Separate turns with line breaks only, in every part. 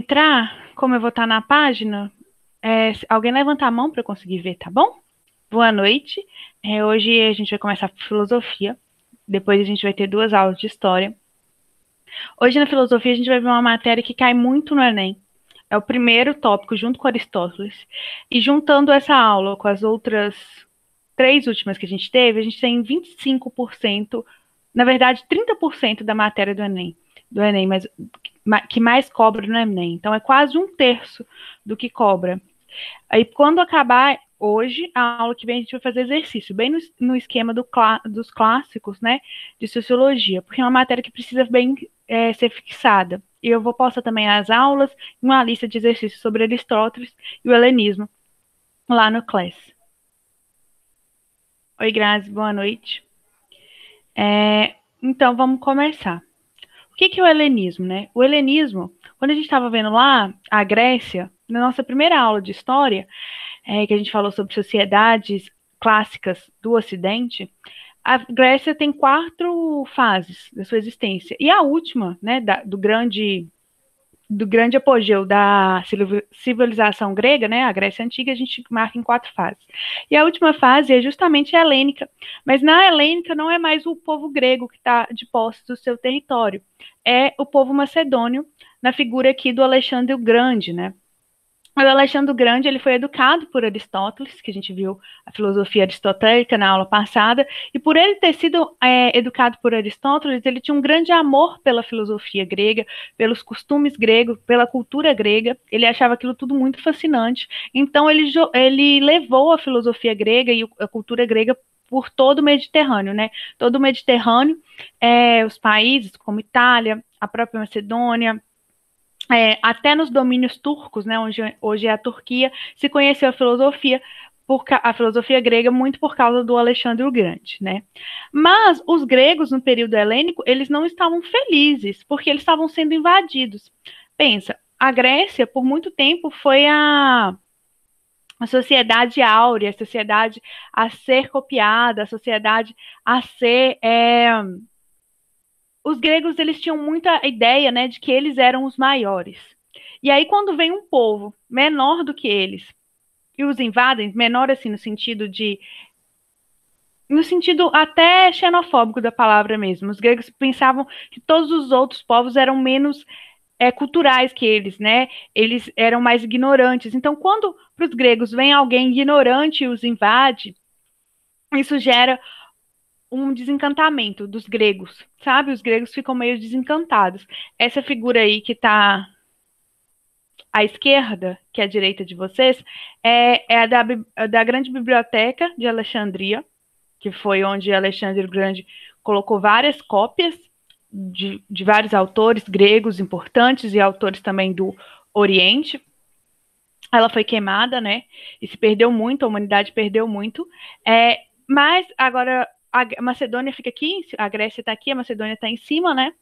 entrar, como eu vou estar na página, alguém levanta a mão para eu conseguir ver, tá bom? Boa noite. Hoje a gente vai começar por filosofia. Depois a gente vai ter 2 aulas de história. Hoje na filosofia a gente vai ver uma matéria que cai muito no Enem. É o primeiro tópico junto com Aristóteles. E juntando essa aula com as outras 3 últimas que a gente teve, a gente tem 25%, na verdade 30% da matéria do Enem, mas que mais cobra no Enem. Então é quase 1/3 do que cobra. Aí quando acabar hoje, a aula que vem a gente vai fazer exercício, bem no esquema dos clássicos, né, de sociologia, porque é uma matéria que precisa bem ser fixada. E eu vou postar também as aulas, uma lista de exercícios sobre Aristóteles e o helenismo lá no Class. Oi, Grazi, boa noite. Então, vamos começar. O que é o helenismo, né? O helenismo, quando a gente estava vendo lá a Grécia, na nossa primeira aula de história, que a gente falou sobre sociedades clássicas do Ocidente, a Grécia tem 4 fases da sua existência. E a última, né, do grande apogeu da civilização grega, né, a Grécia Antiga, a gente marca em 4 fases. E a última fase é justamente a helênica. Mas na helênica não é mais o povo grego que está de posse do seu território, é o povo macedônio, na figura aqui do Alexandre o Grande, né? O Alexandre o Grande, ele foi educado por Aristóteles, que a gente viu a filosofia aristotélica na aula passada, e por ele ter sido educado por Aristóteles, ele tinha um grande amor pela filosofia grega, pelos costumes gregos, pela cultura grega, ele achava aquilo tudo muito fascinante, então ele levou a filosofia grega e a cultura grega por todo o Mediterrâneo, né? Todo o Mediterrâneo, os países como Itália, a própria Macedônia, até nos domínios turcos, né, onde hoje é a Turquia, se conheceu a filosofia grega muito por causa do Alexandre o Grande, né? Mas os gregos no período helênico, eles não estavam felizes, porque eles estavam sendo invadidos. Pensa, a Grécia por muito tempo foi a sociedade áurea, a sociedade a ser copiada, a sociedade a ser os gregos, eles tinham muita ideia, né, de que eles eram os maiores. E aí, quando vem um povo menor do que eles e os invadem, menor assim no sentido até xenofóbico da palavra mesmo. Os gregos pensavam que todos os outros povos eram menos culturais que eles, né? Eles eram mais ignorantes. Então, quando para os gregos vem alguém ignorante e os invade, isso gera um desencantamento dos gregos, sabe? Os gregos ficam meio desencantados. Essa figura aí que está à esquerda, que é a direita de vocês, é da grande biblioteca de Alexandria, que foi onde Alexandre o Grande colocou várias cópias de vários autores gregos importantes e autores também do Oriente. Ela foi queimada, né? E se perdeu muito, a humanidade perdeu muito. Mas agora a Macedônia fica aqui, a Grécia está aqui, a Macedônia está em cima, né?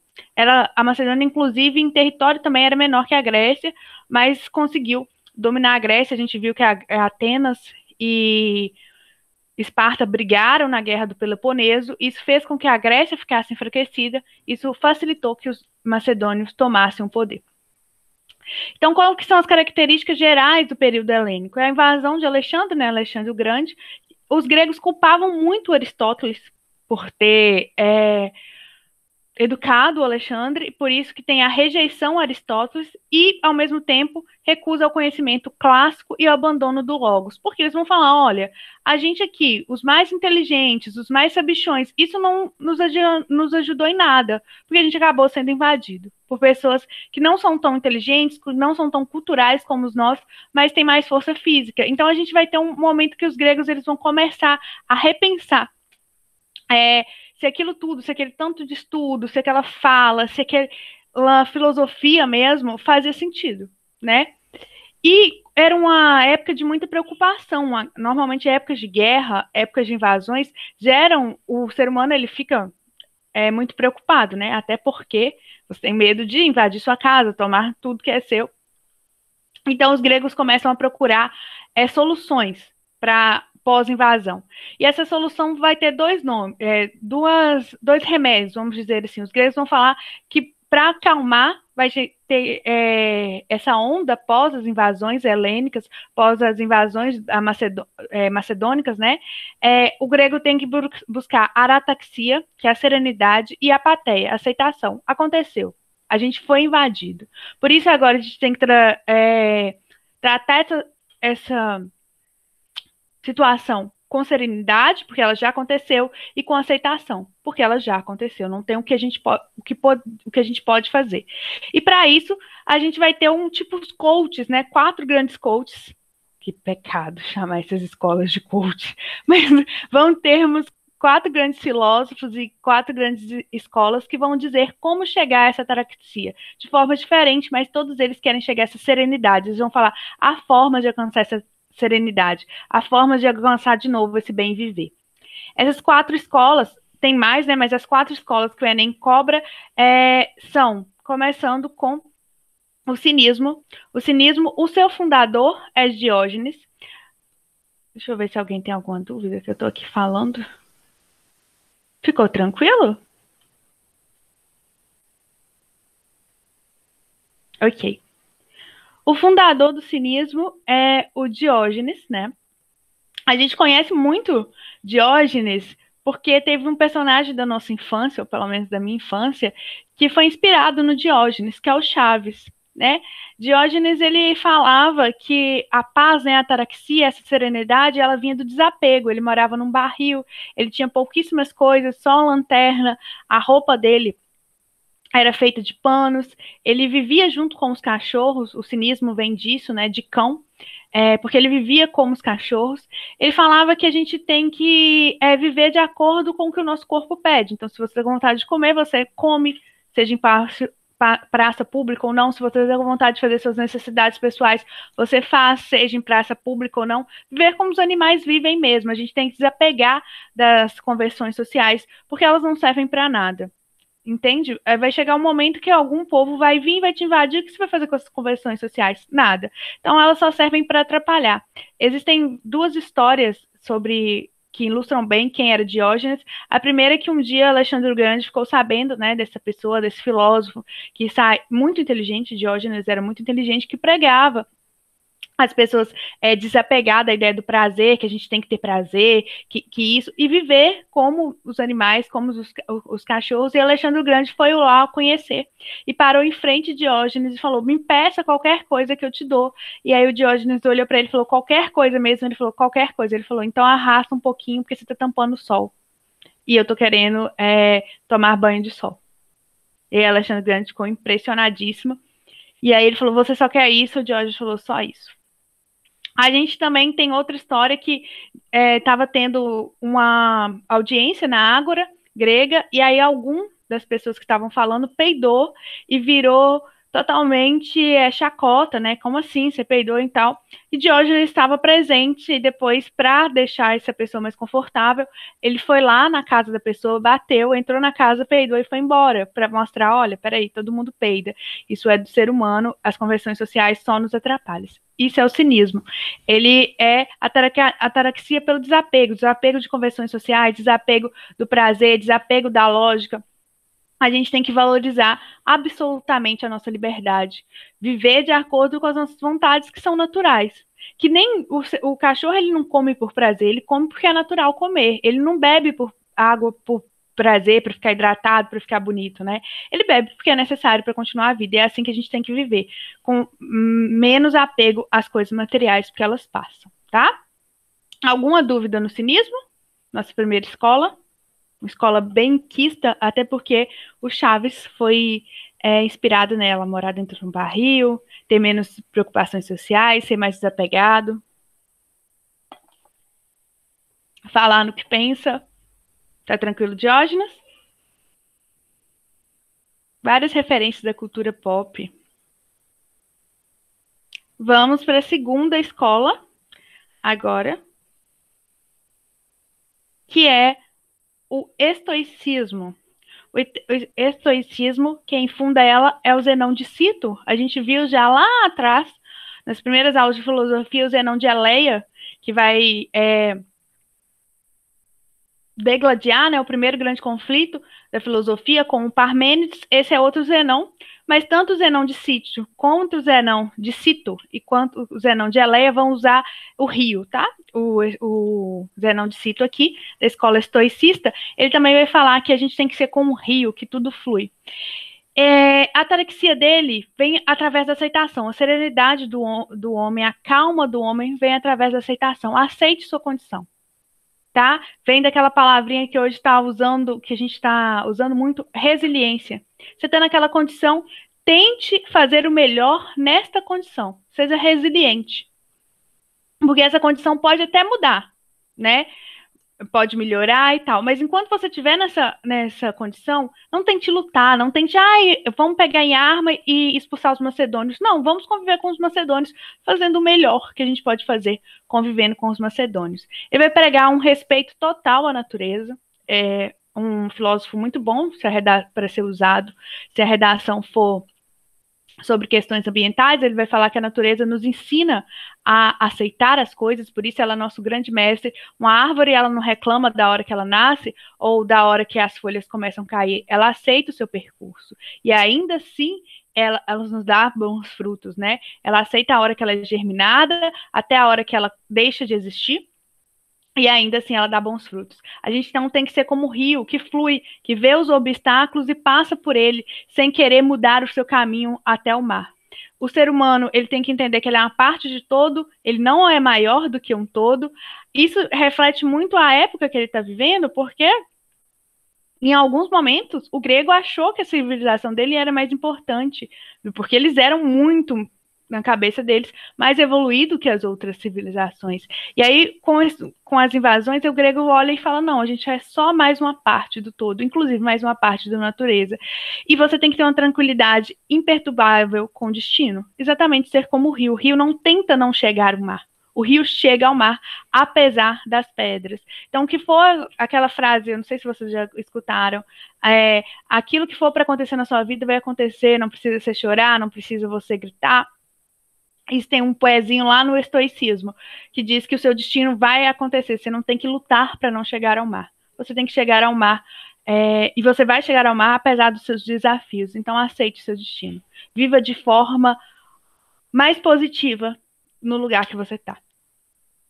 A Macedônia, inclusive, em território também era menor que a Grécia, mas conseguiu dominar a Grécia. A gente viu que Atenas e Esparta brigaram na guerra do Peloponeso. Isso fez com que a Grécia ficasse enfraquecida. Isso facilitou que os macedônios tomassem o poder. Então, quais que são as características gerais do período helênico? É a invasão de Alexandre, né? Alexandre o Grande. Os gregos culpavam muito Aristóteles por ter educado o Alexandre, por isso que tem a rejeição a Aristóteles e, ao mesmo tempo, recusa ao conhecimento clássico e o abandono do Logos. Porque eles vão falar, olha, a gente aqui, os mais inteligentes, os mais sabichões, isso não nos ajudou em nada, porque a gente acabou sendo invadido por pessoas que não são tão inteligentes, que não são tão culturais como nós, mas têm mais força física. Então, a gente vai ter um momento que os gregos eles vão começar a repensar se aquilo tudo, se aquele tanto de estudo, se aquela fala, se aquela filosofia mesmo fazia sentido, né? E era uma época de muita preocupação. Normalmente épocas de guerra, épocas de invasões, o ser humano ele fica muito preocupado, né? Até porque você tem medo de invadir sua casa, tomar tudo que é seu. Então os gregos começam a procurar soluções para pós-invasão. E essa solução vai ter dois remédios, vamos dizer assim. Os gregos vão falar que para acalmar vai ter essa onda pós as invasões helênicas, pós as invasões macedônicas, né? O grego tem que buscar a arataxia, que é a serenidade, e a apatheia, a aceitação. Aconteceu. A gente foi invadido. Por isso agora a gente tem que tratar essa situação com serenidade, porque ela já aconteceu, e com aceitação, porque ela já aconteceu. Não tem o que a gente pode, o que a gente pode fazer. E para isso, a gente vai ter tipo os coaches, né? 4 grandes coaches. Que pecado chamar essas escolas de coach. Mas vão termos 4 grandes filósofos e 4 grandes escolas que vão dizer como chegar a essa ataraxia, de forma diferente, mas todos eles querem chegar a essa serenidade. Eles vão falar a forma de alcançar essa serenidade, a forma de alcançar de novo esse bem viver. Essas 4 escolas, tem mais, né? Mas as 4 escolas que o Enem cobra são, começando com o cinismo. O cinismo, o seu fundador é Diógenes. Deixa eu ver se alguém tem alguma dúvida que eu estou aqui falando. Ficou tranquilo? Ok. O fundador do cinismo é o Diógenes, né? A gente conhece muito Diógenes porque teve um personagem da nossa infância, ou pelo menos da minha infância, que foi inspirado no Diógenes, que é o Chaves, né? Diógenes, ele falava que a paz, né, a ataraxia, essa serenidade, ela vinha do desapego. Ele morava num barril, ele tinha pouquíssimas coisas, só uma lanterna, a roupa dele era feita de panos, ele vivia junto com os cachorros, o cinismo vem disso, né, de cão, porque ele vivia como os cachorros. Ele falava que a gente tem que viver de acordo com o que o nosso corpo pede. Então, se você tem vontade de comer, você come, seja em praça pública ou não. Se você tem vontade de fazer suas necessidades pessoais, você faz, seja em praça pública ou não. Ver como os animais vivem mesmo. A gente tem que desapegar das convenções sociais, porque elas não servem para nada. Entende? Vai chegar um momento que algum povo vai vir e vai te invadir. O que você vai fazer com essas convenções sociais? Nada. Então, elas só servem para atrapalhar. Existem 2 histórias sobre que ilustram bem quem era Diógenes. A primeira é que um dia Alexandre o Grande ficou sabendo, né, dessa pessoa, desse filósofo, que muito inteligente, Diógenes era muito inteligente, que pregava as pessoas desapegar da ideia do prazer, que a gente tem que ter prazer, que isso, e viver como os animais, como os cachorros, e Alexandre o Grande foi lá conhecer, e parou em frente de Diógenes e falou, me peça qualquer coisa que eu te dou, e aí o Diógenes olhou para ele e falou, qualquer coisa mesmo? Ele falou, qualquer coisa. Ele falou, então arrasta um pouquinho, porque você está tampando o sol, e eu estou querendo tomar banho de sol. E aí Alexandre o Grande ficou impressionadíssimo, e aí ele falou, você só quer isso? O Diógenes falou, só isso. A gente também tem outra história que estava tendo uma audiência na Ágora grega, e aí algum das pessoas que estavam falando peidou e virou totalmente chacota, né? Como assim? Você peidou e tal. E Diógenes estava presente, e depois, para deixar essa pessoa mais confortável, ele foi lá na casa da pessoa, bateu, entrou na casa, peidou e foi embora, para mostrar, olha, peraí, todo mundo peida. Isso é do ser humano, as convenções sociais só nos atrapalham. Isso é o cinismo. Ele é ataraxia pelo desapego de convenções sociais, desapego do prazer, desapego da lógica. A gente tem que valorizar absolutamente a nossa liberdade, viver de acordo com as nossas vontades que são naturais. Que nem o cachorro, ele não come por prazer, ele come porque é natural comer. Ele não bebe por água por prazer, para ficar hidratado, para ficar bonito, né? Ele bebe porque é necessário para continuar a vida. E é assim que a gente tem que viver, com menos apego às coisas materiais, porque elas passam, tá? Alguma dúvida no cinismo? Nossa primeira escola? Uma escola bem quista, até porque o Chaves foi inspirado nela, morar dentro de um barril, ter menos preocupações sociais, ser mais desapegado, falar no que pensa. Tá tranquilo, Diógenes? Várias referências da cultura pop. Vamos para a segunda escola agora, que é o estoicismo. O estoicismo, quem funda ela é o Zenão de Cito. A gente viu já lá atrás, nas primeiras aulas de filosofia, o Zenão de Eleia, que vai degladiar, né, o primeiro grande conflito da filosofia com o Parmênides. Esse é outro Zenão, Mas tanto o Zenão de Sítio quanto o Zenão de Cito e quanto o Zenão de Eleia vão usar o rio, tá? O Zenão de Cito aqui, da escola estoicista, ele também vai falar que a gente tem que ser como um rio, que tudo flui. A atarexia dele vem através da aceitação. A serenidade do homem, a calma do homem vem através da aceitação. Aceite sua condição, tá? Vem daquela palavrinha que hoje está usando, que a gente está usando muito, resiliência. Você está naquela condição, tente fazer o melhor nesta condição. Seja resiliente. Porque essa condição pode até mudar, né? Pode melhorar e tal, mas enquanto você estiver nessa condição, não tente lutar, não tente, vamos pegar em arma e expulsar os macedônios. Não, vamos conviver com os macedônios, fazendo o melhor que a gente pode fazer, convivendo com os macedônios. Ele vai pregar um respeito total à natureza, um filósofo muito bom para ser usado, se a redação for sobre questões ambientais, ele vai falar que a natureza nos ensina a aceitar as coisas, por isso ela é nosso grande mestre. Uma árvore, ela não reclama da hora que ela nasce ou da hora que as folhas começam a cair, ela aceita o seu percurso, e ainda assim ela nos dá bons frutos, né? Ela aceita a hora que ela é germinada, até a hora que ela deixa de existir, e ainda assim ela dá bons frutos. A gente não tem que ser como o rio, que flui, que vê os obstáculos e passa por ele, sem querer mudar o seu caminho até o mar. O ser humano, ele tem que entender que ele é uma parte de todo, ele não é maior do que um todo. Isso reflete muito a época que ele está vivendo, porque em alguns momentos o grego achou que a civilização dele era mais importante, porque eles eram muito, na cabeça deles, mais evoluído que as outras civilizações. E aí, com as invasões, o grego olha e fala, não, a gente é só mais uma parte do todo, inclusive mais uma parte da natureza. E você tem que ter uma tranquilidade imperturbável com o destino. Exatamente ser como o rio. O rio não tenta não chegar ao mar. O rio chega ao mar, apesar das pedras. Então, o que for aquela frase, eu não sei se vocês já escutaram, aquilo que for para acontecer na sua vida vai acontecer, não precisa você chorar, não precisa você gritar. Isso tem um poezinho lá no estoicismo, que diz que o seu destino vai acontecer, você não tem que lutar para não chegar ao mar. Você tem que chegar ao mar, e você vai chegar ao mar apesar dos seus desafios. Então, aceite o seu destino. Viva de forma mais positiva no lugar que você está.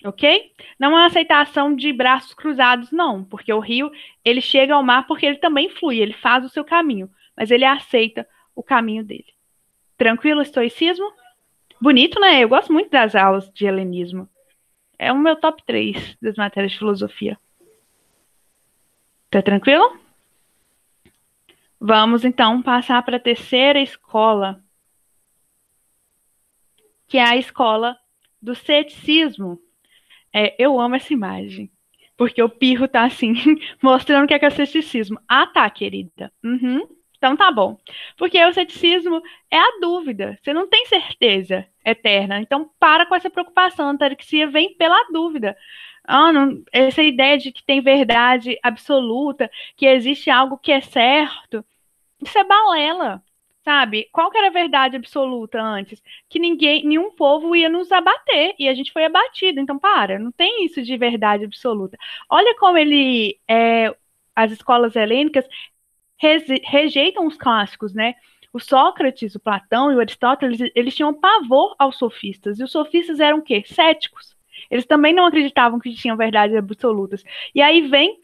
Ok? Não é uma aceitação de braços cruzados, não, porque o rio, ele chega ao mar porque ele também flui, ele faz o seu caminho, mas ele aceita o caminho dele. Tranquilo, estoicismo? Bonito, né? Eu gosto muito das aulas de helenismo. É o meu top 3 das matérias de filosofia. Tá tranquilo? Vamos, então, passar para a terceira escola, que é a escola do ceticismo. Eu amo essa imagem, porque o Pirro tá assim, mostrando o que é ceticismo. Ah, tá, querida. Uhum. Então tá bom. Porque o ceticismo é a dúvida. Você não tem certeza eterna. Então para com essa preocupação. A atarexia vem pela dúvida. Essa ideia de que tem verdade absoluta, que existe algo que é certo, isso é balela. Sabe? Qual que era a verdade absoluta antes? Que nenhum povo ia nos abater, e a gente foi abatido. Então, não tem isso de verdade absoluta. Olha como as escolas helênicas rejeitam os clássicos, né? O Sócrates, o Platão e o Aristóteles, eles tinham pavor aos sofistas. E os sofistas eram o quê? Céticos. Eles também não acreditavam que tinham verdades absolutas. E aí vem,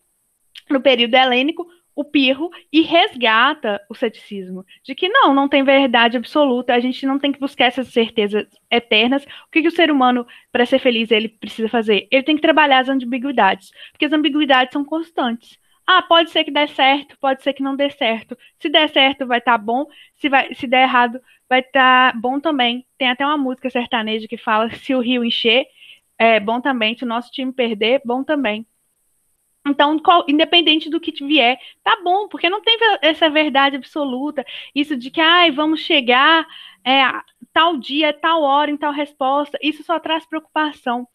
no período helênico, o Pirro e resgata o ceticismo, de que não tem verdade absoluta, a gente não tem que buscar essas certezas eternas. O que o ser humano, para ser feliz, ele precisa fazer? Ele tem que trabalhar as ambiguidades, porque as ambiguidades são constantes. Pode ser que dê certo, pode ser que não dê certo. Se der certo, vai estar bom. Se der errado, vai estar bom também. Tem até uma música sertaneja que fala: se o rio encher, é bom também. Se o nosso time perder, bom também. Então, independente do que vier, tá bom, porque não tem essa verdade absoluta. Isso de que, vamos chegar tal dia, tal hora, em tal resposta. Isso só traz preocupação,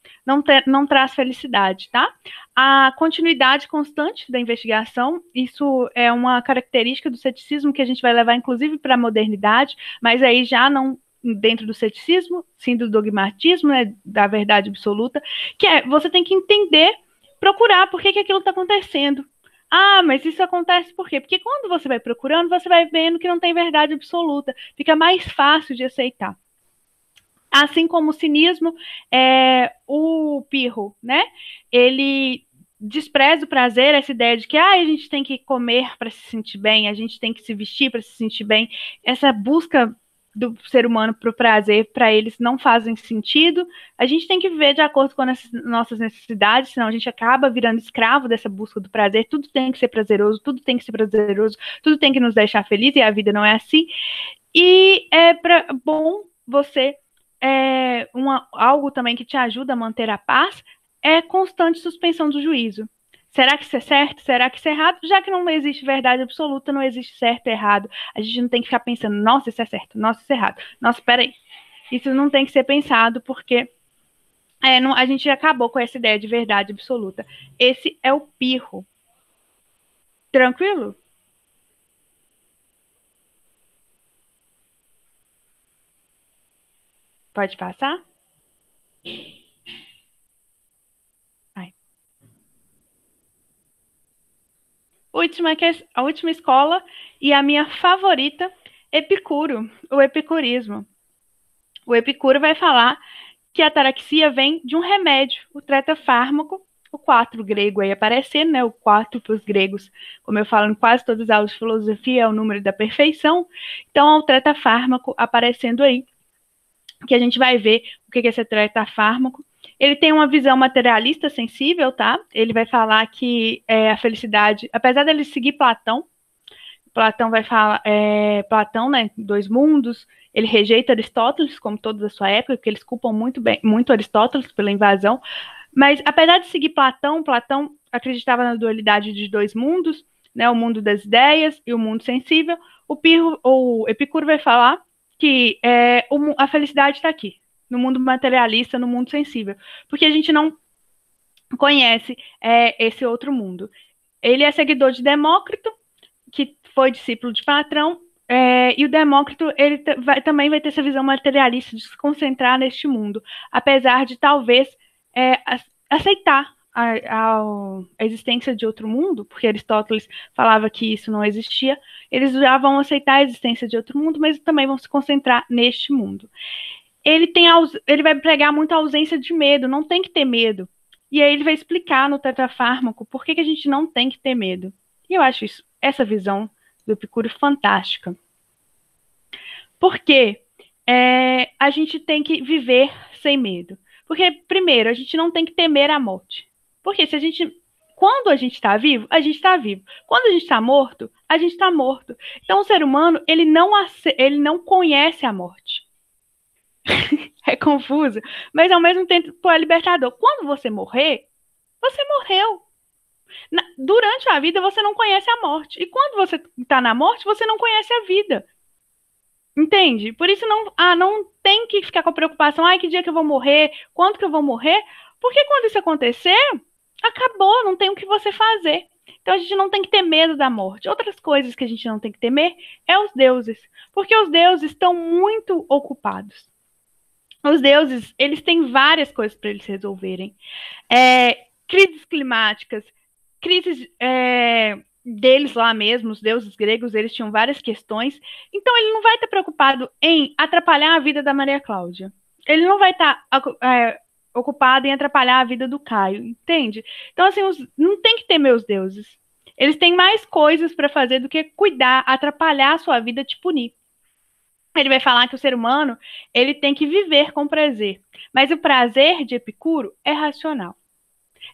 não traz felicidade, tá? A continuidade constante da investigação, isso é uma característica do ceticismo que a gente vai levar, inclusive, para a modernidade, mas aí já não dentro do ceticismo, sim do dogmatismo, né, da verdade absoluta, que você tem que entender, procurar por que aquilo está acontecendo. Ah, mas isso acontece por quê? Porque quando você vai procurando, você vai vendo que não tem verdade absoluta. Fica mais fácil de aceitar. Assim como o cinismo, o pirro, né? Ele despreza o prazer, essa ideia de que a gente tem que comer para se sentir bem, a gente tem que se vestir para se sentir bem. Essa busca do ser humano para o prazer, para eles não fazem sentido. A gente tem que viver de acordo com as nossas necessidades, senão a gente acaba virando escravo dessa busca do prazer. Tudo tem que ser prazeroso, tudo tem que ser prazeroso, tudo tem que nos deixar felizes, e a vida não é assim. E bom você algo também que te ajuda a manter a paz é constante suspensão do juízo. Será que isso é certo? Será que isso é errado? Já que não existe verdade absoluta, não existe certo e errado. A gente não tem que ficar pensando, nossa, isso é certo, nossa, isso é errado. Nossa, peraí. Isso não tem que ser pensado, porque a gente acabou com essa ideia de verdade absoluta. Esse é o pirro. Tranquilo? Pode passar? Ai. A última escola e a minha favorita, Epicuro, o epicurismo. O Epicuro vai falar que a ataraxia vem de um remédio, o tretafármaco, o 4 grego aí aparecendo, né? O 4 para os gregos, como eu falo em quase todas as aulas de filosofia, é o número da perfeição. Então, é o tretafármaco aparecendo aí, que a gente vai ver o que é esse tretafármaco. Ele tem uma visão materialista sensível, tá? Ele vai falar que a felicidade, apesar dele seguir Platão vai falar, Platão, né, dois mundos, ele rejeita Aristóteles, como todos da sua época, porque eles culpam muito Aristóteles pela invasão, mas apesar de seguir Platão acreditava na dualidade de dois mundos, né, o mundo das ideias e o mundo sensível. O Epicuro vai falar que a felicidade está aqui, no mundo materialista, no mundo sensível, porque a gente não conhece esse outro mundo. Ele é seguidor de Demócrito, que foi discípulo de Platão, e o Demócrito ele também vai ter essa visão materialista de se concentrar neste mundo, apesar de talvez aceitar a existência de outro mundo, porque Aristóteles falava que isso não existia, eles já vão aceitar a existência de outro mundo, mas também vão se concentrar neste mundo. Ele vai pregar muito a ausência de medo, não tem que ter medo. E aí ele vai explicar no tetrafármaco por que a gente não tem que ter medo. E eu acho essa visão do Epicuro fantástica. Porque a gente tem que viver sem medo. Porque, primeiro, a gente não tem que temer a morte. Porque quando a gente está vivo, a gente está vivo. Quando a gente está morto, a gente está morto. Então, o ser humano, ele não conhece a morte. É confuso, mas ao mesmo tempo é libertador. Quando você morrer, você morreu. Durante a vida, você não conhece a morte. E quando você está na morte, você não conhece a vida. Entende? Por isso não tem que ficar com a preocupação, que dia que eu vou morrer, quando que eu vou morrer, porque quando isso acontecer, acabou, não tem o que você fazer. Então a gente não tem que ter medo da morte. Outras coisas que a gente não tem que temer é os deuses, porque os deuses estão muito ocupados. Os deuses, eles têm várias coisas para eles resolverem. Crises climáticas, crises deles lá mesmo, os deuses gregos, eles tinham várias questões. Então, ele não vai estar preocupado em atrapalhar a vida da Maria Cláudia. Ele não vai estar ocupado em atrapalhar a vida do Caio, entende? Então, assim, não tem que temer os deuses. Eles têm mais coisas para fazer do que cuidar, atrapalhar a sua vida, te punir. Ele vai falar que o ser humano ele tem que viver com prazer. Mas o prazer de Epicuro é racional.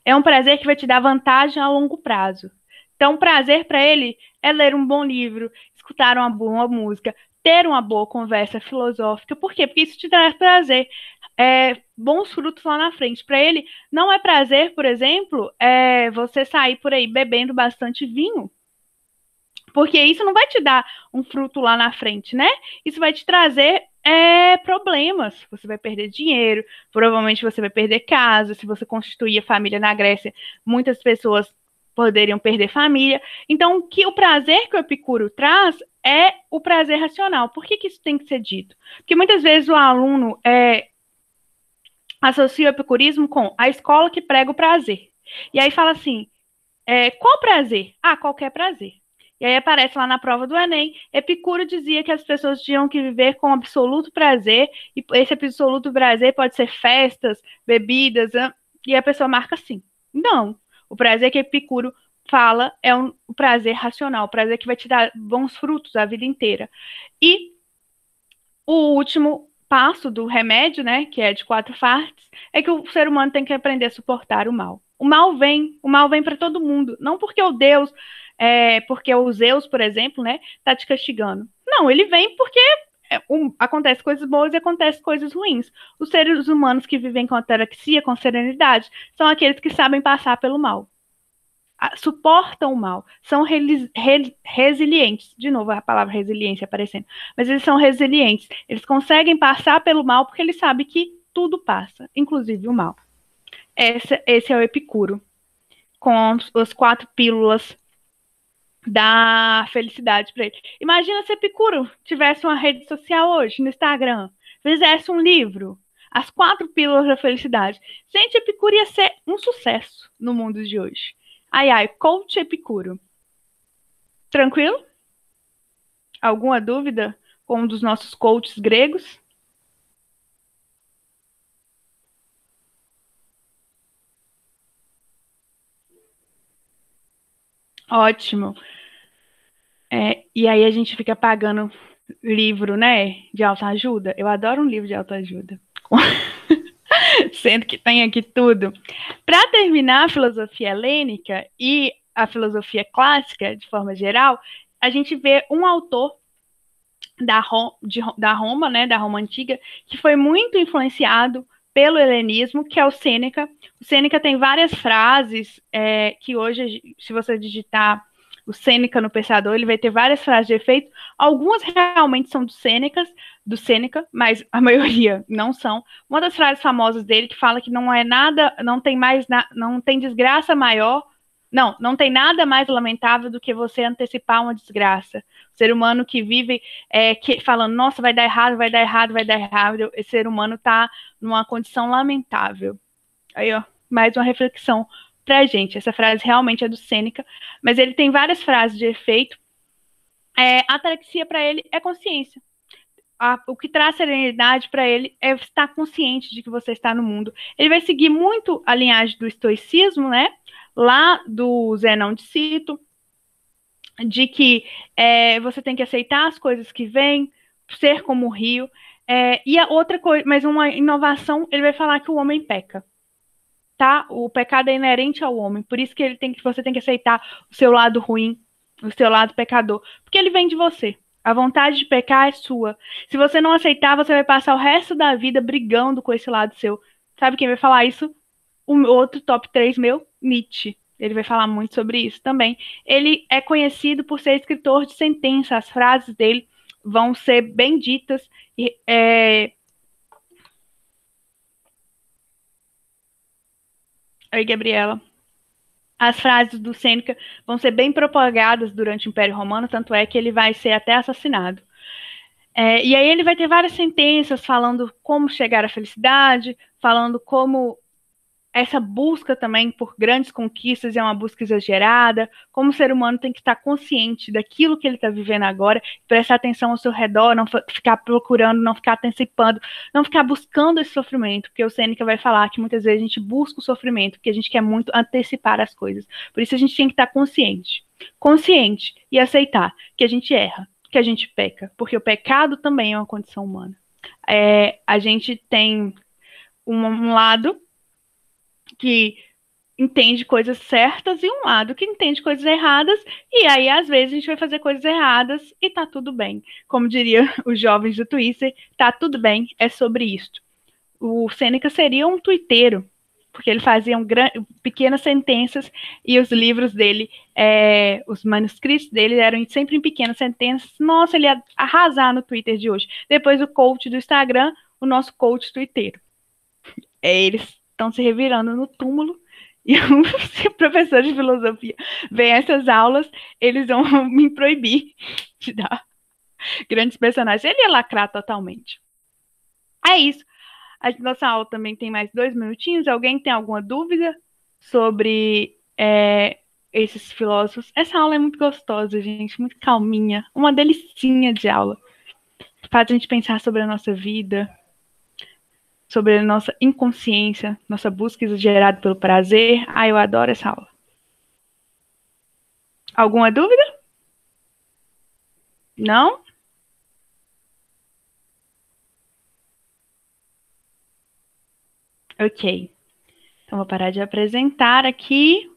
É um prazer que vai te dar vantagem a longo prazo. Então, o prazer para ele é ler um bom livro, escutar uma boa música, ter uma boa conversa filosófica. Por quê? Porque isso te traz prazer. Bons frutos lá na frente. Para ele, não é prazer, por exemplo, você sair por aí bebendo bastante vinho. Porque isso não vai te dar um fruto lá na frente, né? Isso vai te trazer problemas. Você vai perder dinheiro, provavelmente você vai perder casa. Se você constituir a família na Grécia, muitas pessoas poderiam perder família. Então, o prazer que o Epicuro traz é o prazer racional. Por que isso tem que ser dito? Porque muitas vezes o aluno associa o epicurismo com a escola que prega o prazer. E aí fala assim, Qual prazer? Ah, qualquer prazer. E aí aparece lá na prova do Enem, Epicuro dizia que as pessoas tinham que viver com absoluto prazer, e esse absoluto prazer pode ser festas, bebidas, e a pessoa marca assim. Não. O prazer que Epicuro fala é o prazer racional, o prazer que vai te dar bons frutos a vida inteira. E o último passo do remédio, né, que é de 4 partes, é que o ser humano tem que aprender a suportar o mal. O mal vem para todo mundo, não porque o Deus, porque o Zeus, por exemplo, né, tá te castigando. Não, ele vem porque acontece coisas boas e acontece coisas ruins. Os seres humanos que vivem com ataraxia, com serenidade, são aqueles que sabem passar pelo mal, suportam o mal, são resilientes. De novo, a palavra resiliência aparecendo. Mas eles são resilientes. Eles conseguem passar pelo mal porque eles sabem que tudo passa, inclusive o mal. Esse é o Epicuro, com as 4 pílulas da felicidade para ele. Imagina se Epicuro tivesse uma rede social hoje, no Instagram, fizesse um livro, As 4 Pílulas da Felicidade. Gente, Epicuro ia ser um sucesso no mundo de hoje. Ai, ai, coach Epicuro. Tranquilo? Alguma dúvida com um dos nossos coaches gregos? Ótimo. E aí a gente fica pagando livro, né, de autoajuda. Eu adoro um livro de autoajuda. Sendo que tem aqui tudo. Para terminar a filosofia helênica e a filosofia clássica, de forma geral, a gente vê um autor da Roma, né, da Roma antiga, que foi muito influenciado pelo helenismo, que é o Sêneca. O Sêneca tem várias frases que hoje, se você digitar o Sêneca no pensador, ele vai ter várias frases de efeito. Algumas realmente são do Sêneca, mas a maioria não são. Uma das frases famosas dele que fala que não é nada, não tem desgraça maior, não tem nada mais lamentável do que você antecipar uma desgraça. O ser humano que vive falando, nossa, vai dar errado, vai dar errado, vai dar errado. Esse ser humano está numa condição lamentável. Aí, ó, mais uma reflexão pra gente. Essa frase realmente é do Sêneca, mas ele tem várias frases de efeito. Ataraxia para ele é consciência. O que traz serenidade para ele é estar consciente de que você está no mundo. Ele vai seguir muito a linhagem do estoicismo, né? Lá do Zenão de Cito, de que você tem que aceitar as coisas que vêm, ser como o rio. E a outra coisa, mas uma inovação, ele vai falar que o homem peca. Tá? O pecado é inerente ao homem, por isso que você tem que aceitar o seu lado ruim, o seu lado pecador, porque ele vem de você. A vontade de pecar é sua. Se você não aceitar, você vai passar o resto da vida brigando com esse lado seu. Sabe quem vai falar isso? O outro top 3 meu, Nietzsche. Ele vai falar muito sobre isso também. Ele é conhecido por ser escritor de sentença. As frases dele vão ser bem ditas. Oi, Gabriela. As frases do Sêneca vão ser bem propagadas durante o Império Romano, tanto é que ele vai ser até assassinado. E aí ele vai ter várias sentenças falando como chegar à felicidade, falando como essa busca também por grandes conquistas é uma busca exagerada, como o ser humano tem que estar consciente daquilo que ele está vivendo agora, prestar atenção ao seu redor, não ficar procurando, não ficar antecipando, não ficar buscando esse sofrimento, porque o Sêneca vai falar que muitas vezes a gente busca o sofrimento, porque a gente quer muito antecipar as coisas. Por isso a gente tem que estar consciente e aceitar que a gente erra, que a gente peca, porque o pecado também é uma condição humana. A gente tem um lado que entende coisas certas e um lado que entende coisas erradas, e aí às vezes a gente vai fazer coisas erradas e tá tudo bem. Como diria os jovens do Twitter, tá tudo bem, é sobre isto. O Sêneca seria um tuiteiro, porque ele fazia pequenas sentenças e os livros dele, os manuscritos dele eram sempre em pequenas sentenças. Nossa, ele ia arrasar no Twitter de hoje. Depois o coach do Instagram, o nosso coach tuiteiro. Eles estão se revirando no túmulo e se o professor de filosofia vê essas aulas, eles vão me proibir de dar grandes personagens. Ele ia lacrar totalmente. É isso. A nossa aula também tem mais 2 minutinhos. Alguém tem alguma dúvida sobre esses filósofos. Essa aula é muito gostosa, gente, muito calminha, uma delicinha de aula. Faz a gente pensar sobre a nossa vida, sobre a nossa inconsciência, nossa busca exagerada pelo prazer. Ah, eu adoro essa aula. Alguma dúvida? Não? Ok. Então vou parar de apresentar aqui.